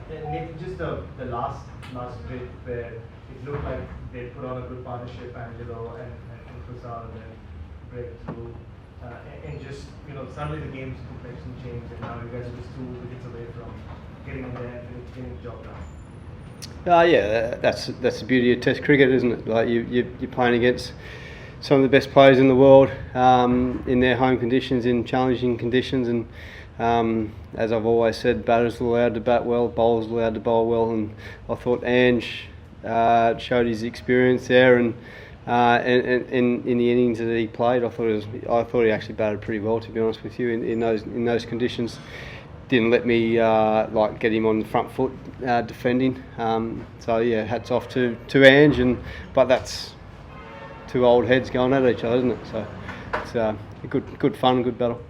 And maybe just the last bit where it looked like they put on a good partnership, Angelo and Kusal, and then breakthrough, and just suddenly the game's complexion changed, and now you guys are just 2 wickets away from getting in there and getting the job done. Yeah, that's the beauty of Test cricket, isn't it? Like you're playing against some of the best players in the world in their home conditions, in challenging conditions, and as I've always said, batters are allowed to bat well, bowlers are allowed to bowl well, and I thought Ange showed his experience there, and in the innings that he played, I thought he actually batted pretty well, to be honest with you, in those conditions. Didn't let me get him on the front foot defending. So yeah, hats off to Ange, but that's two old heads going at each other, isn't it? So it's a good fun, good battle.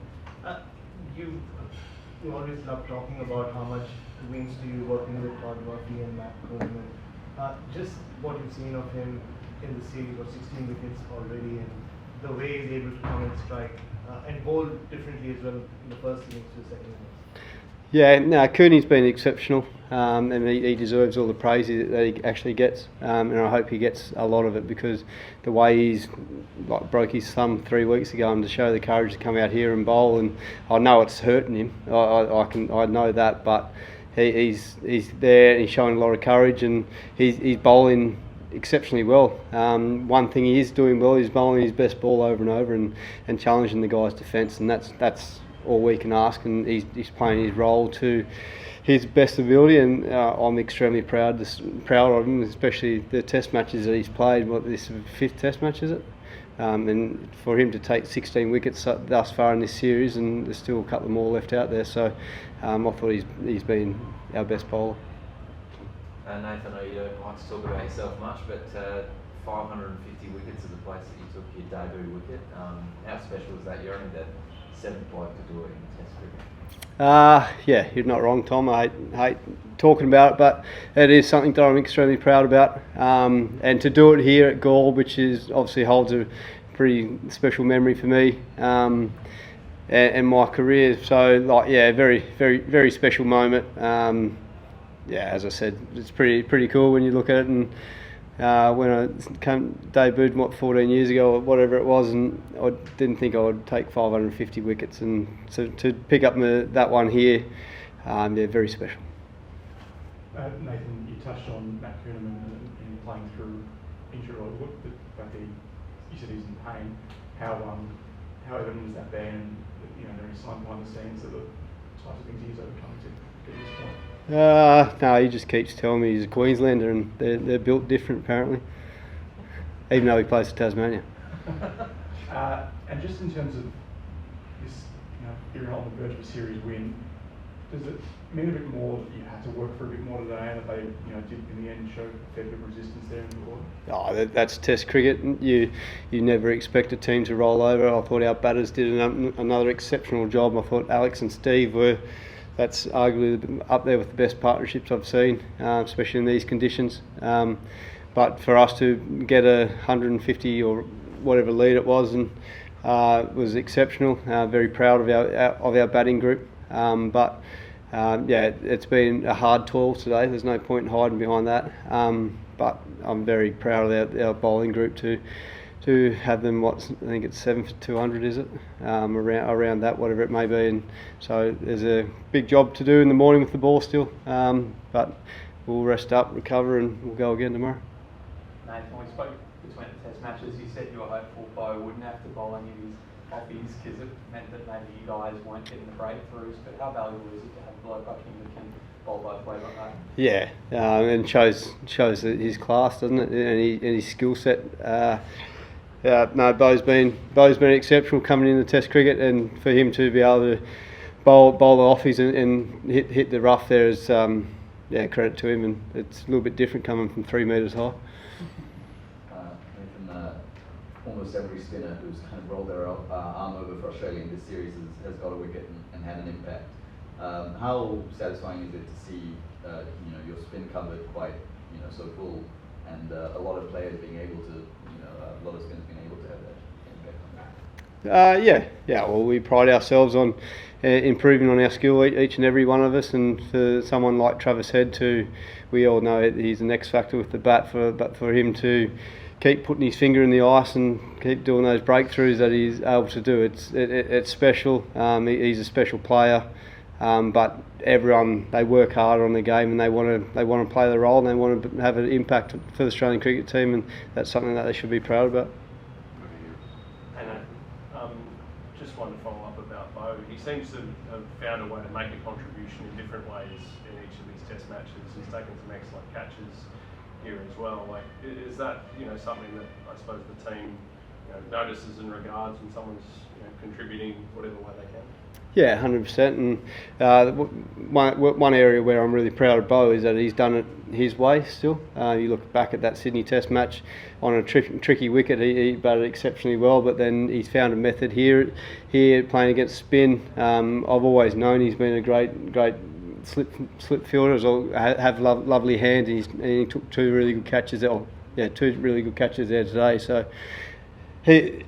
You always love talking about how much it means to you working with Todd Murphy and Matt Coleman. Just what you've seen of him in the series, or 16 wickets already, and the way he's able to come and strike and bowl differently as well in the first innings to the second innings. Yeah, no, Cooney's been exceptional, and he deserves all the praise that he actually gets, and I hope he gets a lot of it, because the way he's broke his thumb 3 weeks ago, and to show the courage to come out here and bowl, and I know it's hurting him, I know that, but he's there and he's showing a lot of courage, and he's bowling exceptionally well. One thing he is doing well is bowling his best ball over and over, and challenging the guy's defence, and that's all we can ask, and he's playing his role to his best ability, and I'm extremely proud of him, especially the test matches that he's played. This is the 5th test match, is it? And for him to take 16 wickets thus far in this series, and there's still a couple more left out there, so I thought he's been our best bowler. Nathan, I know you don't like to talk about yourself much, but 550 wickets is the place that you took your debut wicket. How special is that? You're only the 7th bloke to do it in Test cricket. Yeah, you're not wrong, Tom. I hate talking about it, but it is something that I'm extremely proud about. And to do it here at Gaul, which is obviously holds a pretty special memory for me and my career. So, very, very, very special moment. As I said, it's pretty cool when you look at it, and when I debuted 14 years ago or whatever it was, and I didn't think I would take 550 wickets, and to pick up that one here, very special. Nathan, you touched on Matt Kuhneman and playing through injury, or the fact that you said he was in pain. How evident has that been? And there is sign behind the scenes of the types of things he's overcoming to get to this point. No, he just keeps telling me he's a Queenslander, and they're built different apparently, even though he plays for Tasmania. And just in terms of this, you're on the verge of a series win, does it mean a bit more that you had to work for a bit more today, and that they did in the end show a fair bit of resistance there in the order? That's Test cricket. You never expect a team to roll over. I thought our batters did another exceptional job. I thought Alex and Steve that's arguably up there with the best partnerships I've seen, especially in these conditions. But for us to get 150 or whatever lead it was, and was exceptional. Very proud of our batting group. It's been a hard toil today. There's no point in hiding behind that. But I'm very proud of our bowling group to have them, I think it's 7 for 200, is it? Around that, whatever it may be. And so there's a big job to do in the morning with the ball still. But we'll rest up, recover, and we'll go again tomorrow. Nathan, we spoke between the test matches. You said you were hopeful Bo wouldn't have to bowl any of his offies, because it meant that maybe you guys weren't getting the breakthroughs. But how valuable is it to have a bloke like him that can bowl both ways like that? Yeah, and shows his class, doesn't it? And his skill set. Bo's been exceptional coming into Test cricket, and for him to be able to bowl the offies and hit the rough there is credit to him, and it's a little bit different coming from 3 metres high. Almost every spinner who's kind of rolled their arm over for Australia in this series has got a wicket and had an impact. How satisfying is it to see your spin covered quite so full, and a lot of players being able to a lot of spinners being able to have that impact on Yeah. Well, we pride ourselves on improving on our skill, each and every one of us. And for someone like Travis Head, we all know he's an X factor with the bat. But for him to keep putting his finger in the ice and keep doing those breakthroughs that he's able to do, it's special. He's a special player. But everyone, they work hard on the game, and they want to play the role, and they want to have an impact for the Australian cricket team, and that's something that they should be proud about. And just wanted to follow up about Bo. He seems to have found a way to make a contribution in different ways in each of these Test matches. He's taken some excellent catches here as well. Like, is that something that I suppose the team notices and regards when someone's contributing whatever way they can? Yeah, 100%. And one area where I'm really proud of Bo is that he's done it his way still. You look back at that Sydney Test match on a tricky wicket, he batted exceptionally well, but then he's found a method here playing against spin. I've always known he's been a great slip fielder, as well, have lovely hands, and he took two really good catches there today. So he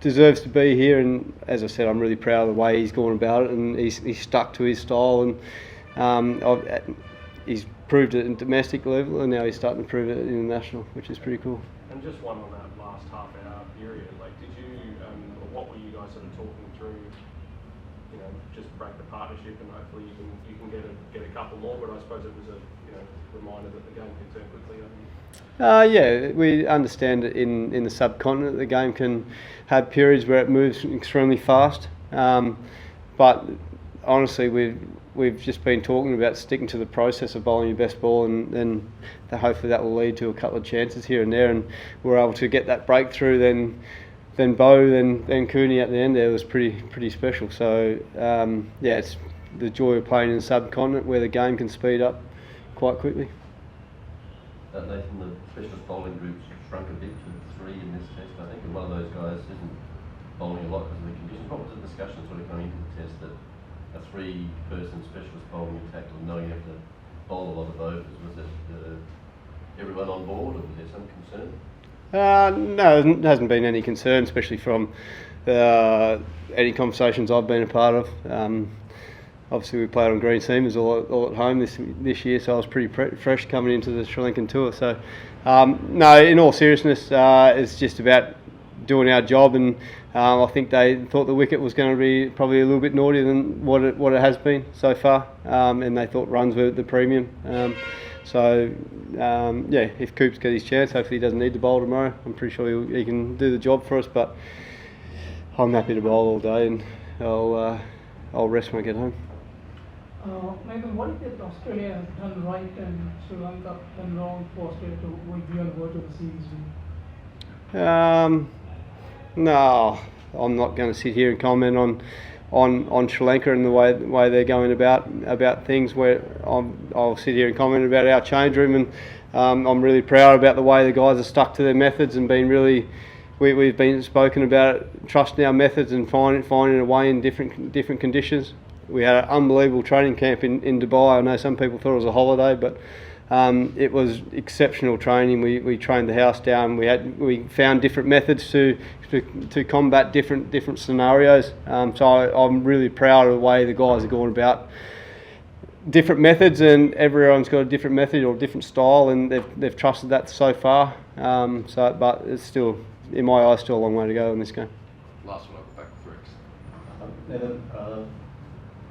deserves to be here, and as I said, I'm really proud of the way he's gone about it, and he's stuck to his style, and he's proved it in domestic level, and now he's starting to prove it in international, which is pretty cool. And just one on that last half-hour period, like, did you, or what were you guys sort of talking through? Just break the partnership, and hopefully you can get a couple more. But I suppose it was a reminder that the game can turn quickly. Yeah, we understand that in the subcontinent the game can have periods where it moves extremely fast, but honestly we've just been talking about sticking to the process of bowling your best ball, and then hopefully that will lead to a couple of chances here and there, and we're able to get that breakthrough. Then Bo, then Cooney at the end there was pretty special. So it's the joy of playing in the subcontinent where the game can speed up quite quickly. Nathan, the specialist bowling group's shrunk a bit to 3 in this test, I think, and one of those guys isn't bowling a lot because of the conditions. What was the discussion sort of coming into the test that a 3-person specialist bowling attack, or knowing you have to bowl a lot of overs, was it everyone on board, or was there some concern? No, there hasn't been any concern, especially from any conversations I've been a part of. Obviously, we played on green seamers all at home this year, so I was pretty fresh coming into the Sri Lankan tour. So, no, in all seriousness, it's just about doing our job, and I think they thought the wicket was going to be probably a little bit naughtier than what it has been so far, and they thought runs were the premium. If Coops gets his chance, hopefully he doesn't need to bowl tomorrow. I'm pretty sure he can do the job for us, but I'm happy to bowl all day, and I'll rest when I get home. Nathan, what is it Australia has done right and Sri Lanka done wrong for Australia to be on board of the series win? No, I'm not going to sit here and comment on Sri Lanka and the way they're going about things. Where I'll sit here and comment about our change room, and I'm really proud about the way the guys have stuck to their methods and been really. We've been spoken about trusting our methods and finding a way in different conditions. We had an unbelievable training camp in Dubai. I know some people thought it was a holiday, but it was exceptional training. We trained the house down. We found different methods to combat different scenarios. So I'm really proud of the way the guys are going about different methods, and everyone's got a different method or different style, and they've trusted that so far. But it's still, in my eyes, still a long way to go in this game. Last one, back with Rex. Nathan,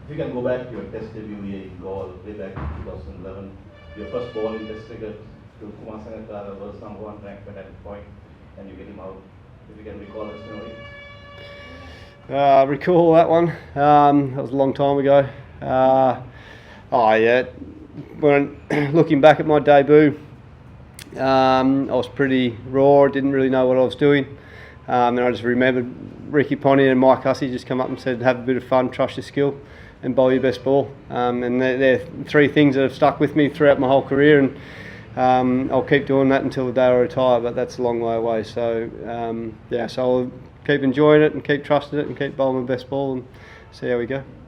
if you can go back to your test debut here in Galle way back in 2011, your first ball in test cricket to Kumar Sangakkara was number 1 ranked at that point, and you get him out. If you can recall that memory. Recall that one. That was a long time ago. When looking back at my debut, I was pretty raw. Didn't really know what I was doing. And I just remembered Ricky Ponty and Mike Hussey just come up and said, "Have a bit of fun, trust your skill, and bowl your best ball." And they're 3 things that have stuck with me throughout my whole career, and I'll keep doing that until the day I retire. But that's a long way away. So so I'll keep enjoying it and keep trusting it and keep bowling my best ball and see how we go.